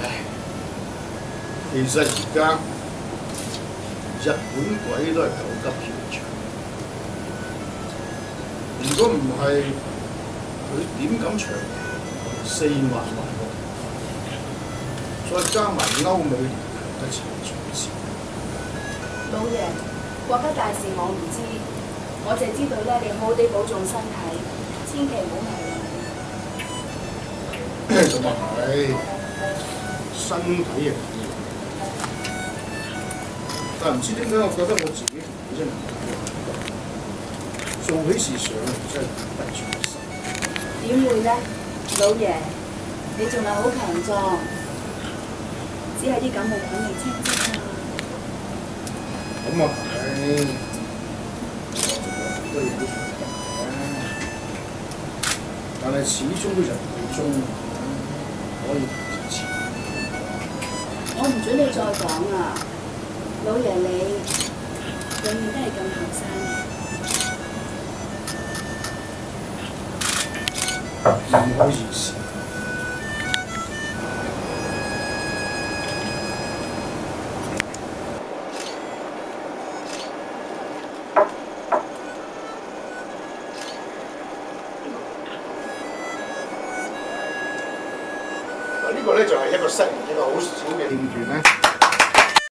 唉，其實而家日本鬼都係狗急跳牆，如果唔係佢點敢長4萬萬個？再加埋歐美強得齊全線。老爺，國家大事我唔知，我淨係知道咧，你好好地保重身體，千祈唔好迷路。咁啊係，身體啊緊要，但唔知點解我覺得我自己本身唔係做起事上真係不全實。點會咧，老爺？你仲係好強壯，只係啲感冒菌嚟清啫嘛。咁啊係，我仲有好多嘢都做得嘅，但係始終都人會中，可以提前。我唔准你再講啊，老爺你永遠都係咁後生嘅。唔好意思。呢個咧就係一個失言，一個好少嘅片段咧。